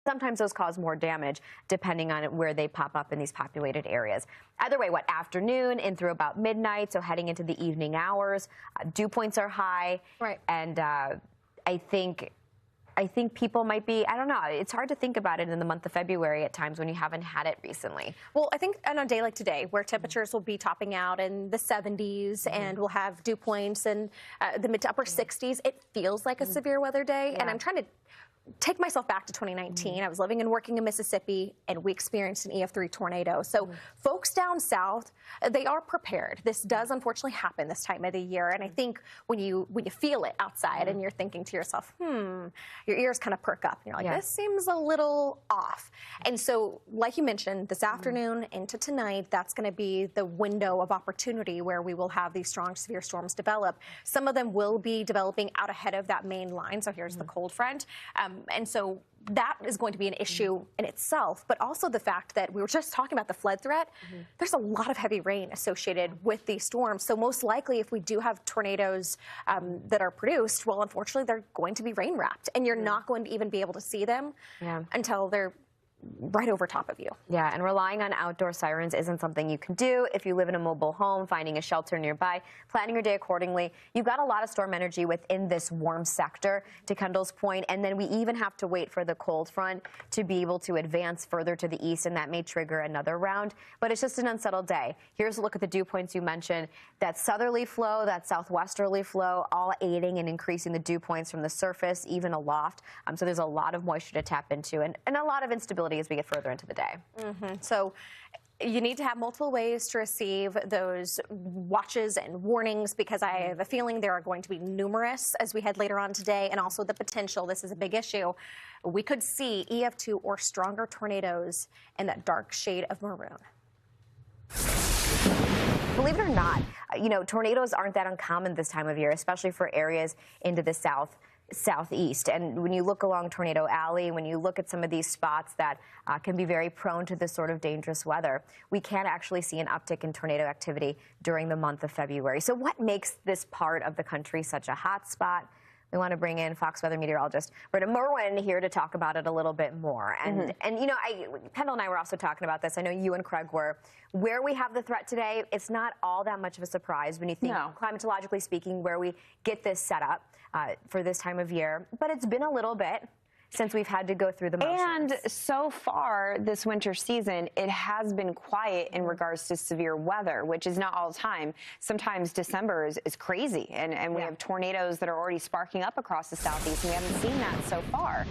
sometimes those cause more damage depending on where they pop up in these populated areas. Either way, afternoon and through about midnight, so heading into the evening hours, dew points are high. Right. And I think people might be, I don't know, it's hard to think about it in the month of February at times when you haven't had it recently. Well, I think on a day like today, where temperatures will be topping out in the 70s and we'll have dew points in the mid to upper 60s, it feels like a severe weather day. And I'm trying to take myself back to 2019. I was living and working in Mississippi, and we experienced an EF3 tornado. So folks down south, they are prepared. This does unfortunately happen this time of the year. And I think when you feel it outside and you're thinking to yourself, your ears kind of perk up. And you're like, this seems a little off. And so, like you mentioned, this afternoon into tonight, that's going to be the window of opportunity where we will have these strong, severe storms develop. Some of them will be developing out ahead of that main line. So here's the cold front. And so that is going to be an issue in itself, but also the fact that we were just talking about the flood threat. There's a lot of heavy rain associated with these storms. So most likely, if we do have tornadoes that are produced, well, unfortunately, they're going to be rain wrapped, and you're not going to even be able to see them until they're right over top of you. Yeah, and relying on outdoor sirens isn't something you can do. If you live in a mobile home, finding a shelter nearby, planning your day accordingly. You've got a lot of storm energy within this warm sector, to Kendall's point, and then we even have to wait for the cold front to be able to advance further to the east, and that may trigger another round. But it's just an unsettled day. Here's a look at the dew points you mentioned. That southerly flow, that southwesterly flow, all aiding and increasing the dew points from the surface, even aloft. So there's a lot of moisture to tap into, and a lot of instability as we get further into the day. So you need to have multiple ways to receive those watches and warnings, because I have a feeling there are going to be numerous as we head later on today, and also the potential, this is a big issue, we could see EF2 or stronger tornadoes in that dark shade of maroon. Believe it or not, tornadoes aren't that uncommon this time of year, especially for areas into the southeast. And when you look along Tornado Alley, when you look at some of these spots that can be very prone to this sort of dangerous weather, we can actually see an uptick in tornado activity during the month of February. So what makes this part of the country such a hot spot? We want to bring in Fox weather meteorologist Britta Merwin here to talk about it a little bit more. And Kendall and I were also talking about this. I know you and Craig were. Where we have the threat today, it's not all that much of a surprise when you think, climatologically speaking, where we get this set up for this time of year. But it's been a little bit since we've had to go through the motions. And so far this winter season, it has been quiet in regards to severe weather, which is not all the time. Sometimes December is crazy, and we have tornadoes that are already sparking up across the southeast, and we haven't seen that so far.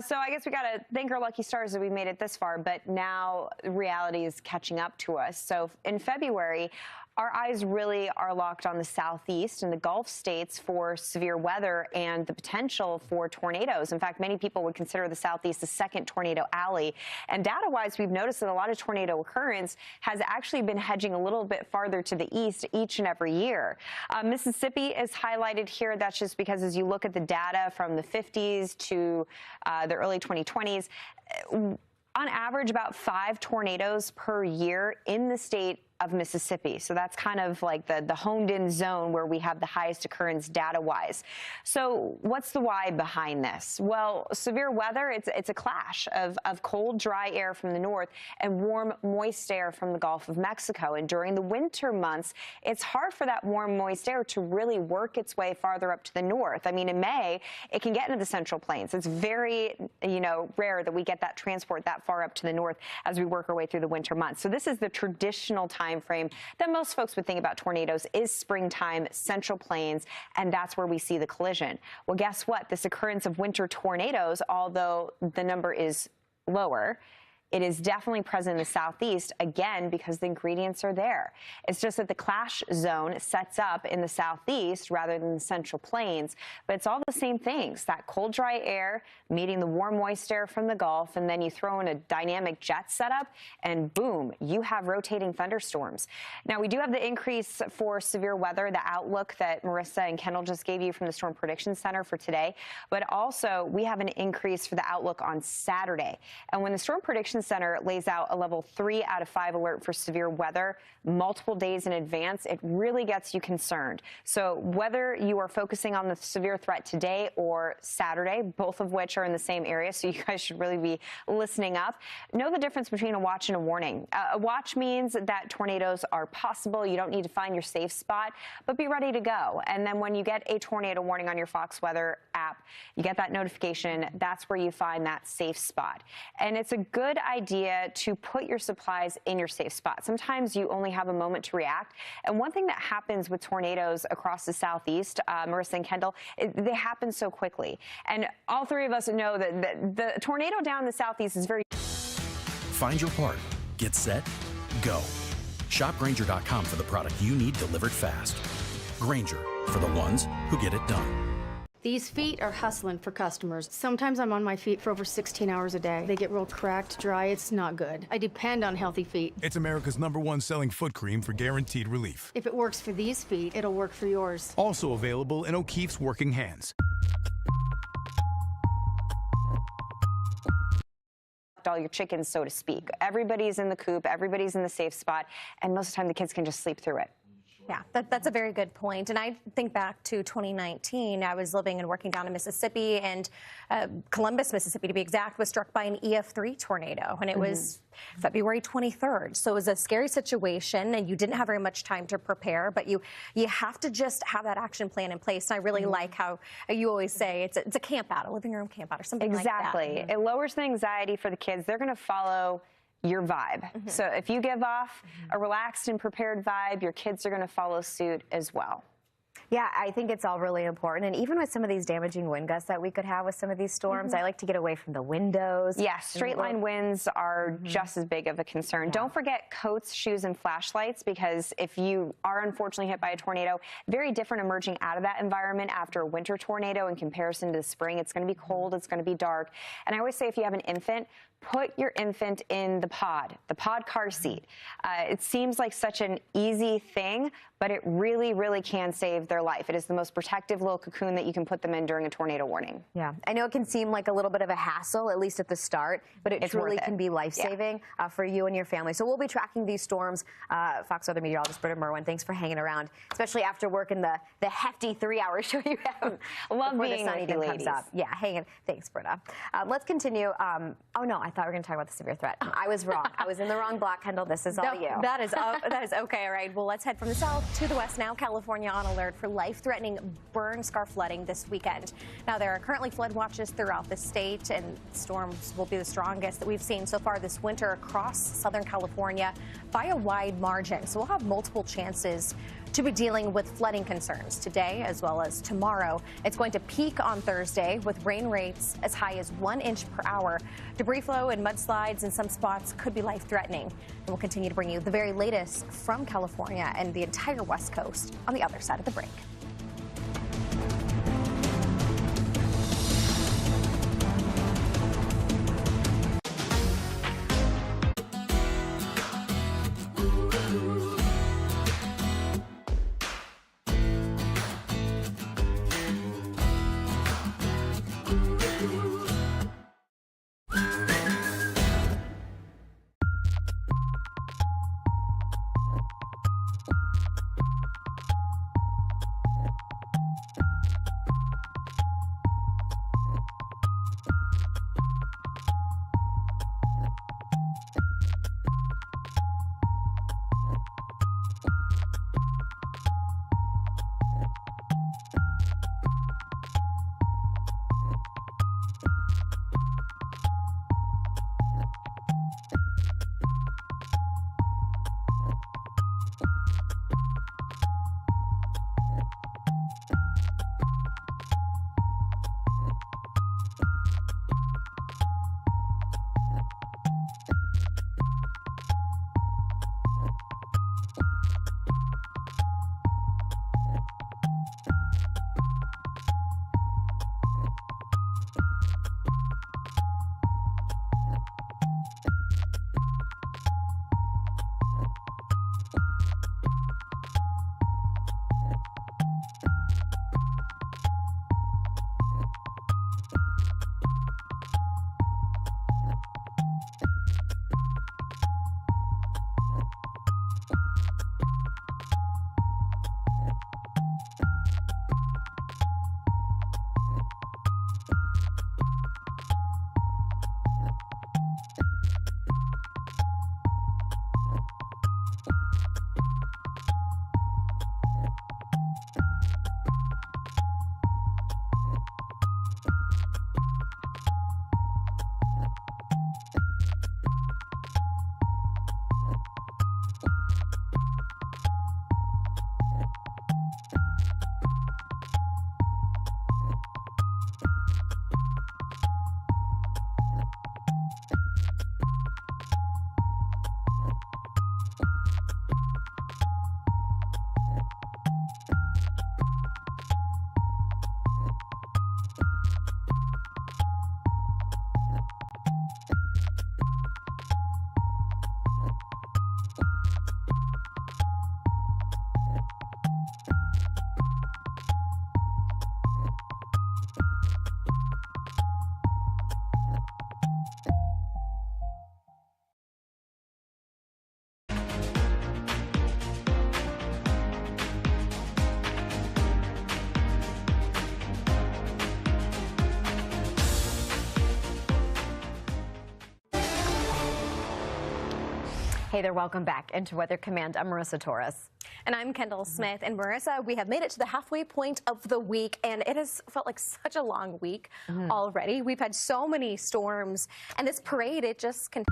So I guess we got to thank our lucky stars that we made it this far, but now reality is catching up to us. So in February, our eyes really are locked on the southeast and the Gulf states for severe weather and the potential for tornadoes. In fact, many people would consider the southeast the second tornado alley. And data-wise, we've noticed that a lot of tornado occurrence has actually been hedging a little bit farther to the east each and every year. Mississippi is highlighted here. That's just because as you look at the data from the 50s to the early 2020s, on average, about 5 tornadoes per year in the state of Mississippi. So that's kind of like the honed-in zone where we have the highest occurrence data-wise. So what's the why behind this? Well, severe weather, it's a clash of cold, dry air from the north and warm, moist air from the Gulf of Mexico. And during the winter months, it's hard for that warm, moist air to really work its way farther up to the north. I mean, in May, it can get into the Central Plains. It's very, rare that we get that transport that far up to the north as we work our way through the winter months. So this is the traditional time frame that most folks would think about tornadoes is springtime, Central Plains, and that's where we see the collision. Well, guess what? This occurrence of winter tornadoes, although the number is lower, it is definitely present in the southeast, again, because the ingredients are there. It's just that the clash zone sets up in the southeast rather than the Central Plains, but it's all the same things. That cold, dry air meeting the warm, moist air from the Gulf, and then you throw in a dynamic jet setup, and boom, you have rotating thunderstorms. Now, we do have the increase for severe weather, the outlook that Marissa and Kendall just gave you from the Storm Prediction Center for today, but also we have an increase for the outlook on Saturday. And when the Storm Prediction Center lays out a level 3 out of 5 alert for severe weather multiple days in advance. It really gets you concerned. So whether you are focusing on the severe threat today or Saturday, both of which are in the same area, so you guys should really be listening up, know the difference between a watch and a warning. A watch means that tornadoes are possible. You don't need to find your safe spot, but be ready to go. And then when you get a tornado warning on your Fox Weather app, you get that notification. That's where you find that safe spot. And it's a good idea to put your supplies in your safe spot. Sometimes you only have a moment to react. And one thing that happens with tornadoes across the Southeast, Marissa and Kendall, they happen so quickly. And all three of us know that the tornado down in the Southeast is very... Find your part. Get set. Go. Shop Grainger.com for the product you need delivered fast. Grainger, for the ones who get it done. These feet are hustling for customers. Sometimes I'm on my feet for over 16 hours a day. They get real cracked, dry. It's not good. I depend on Healthy Feet. It's America's #1 selling foot cream for guaranteed relief. If it works for these feet, it'll work for yours. Also available in O'Keefe's Working Hands. all your chickens, so to speak. Everybody's in the coop, everybody's in the safe spot, and most of the time the kids can just sleep through it. Yeah, that's a very good point. And I think back to 2019. I was living and working down in Mississippi, and Columbus, Mississippi, to be exact, was struck by an EF3 tornado, and it was February 23rd. So it was a scary situation, and you didn't have very much time to prepare, but you have to just have that action plan in place. And I really like how you always say it's a camp out, a living room camp out, or something like that. Exactly. It lowers the anxiety for the kids. They're going to follow your vibe. So if you give off a relaxed and prepared vibe, your kids are going to follow suit as well. Yeah, I think it's all really important. And even with some of these damaging wind gusts that we could have with some of these storms, I like to get away from the windows. Yeah, straight line winds are just as big of a concern. Don't forget coats, shoes, and flashlights, because if you are unfortunately hit by a tornado, very different emerging out of that environment after a winter tornado in comparison to the spring. It's going to be cold, it's going to be dark. And I always say if you have an infant, put your infant in the pod car seat. It seems like such an easy thing, but it really, really can save their life. It is the most protective little cocoon that you can put them in during a tornado warning. Yeah, I know it can seem like a little bit of a hassle, at least at the start, but it truly can be life-saving for you and your family. So we'll be tracking these storms. Fox Weather meteorologist Britta Merwin, thanks for hanging around, especially after working the hefty 3-hour show you have. Love being with you, ladies. Yeah, hanging. Thanks, Britta. Let's continue. Oh no, I thought we were going to talk about the severe threat. I was wrong. I was in the wrong block, Kendall. This is all you. That is okay. All right. Well, let's head from the south to the west now. California on alert for life-threatening burn scar flooding this weekend. Now, there are currently flood watches throughout the state, and storms will be the strongest that we've seen so far this winter across Southern California by a wide margin. So we'll have multiple chances to be dealing with flooding concerns today as well as tomorrow. It's going to peak on Thursday with rain rates as high as 1 inch per hour. Debris flow and mudslides in some spots could be life-threatening. And we'll continue to bring you the very latest from California and the entire West Coast on the other side of the break. Hey there, welcome back into Weather Command. I'm Marissa Torres. And I'm Kendall Smith. And Marissa, we have made it to the halfway point of the week, and it has felt like such a long week already. We've had so many storms, and this parade, it just continues.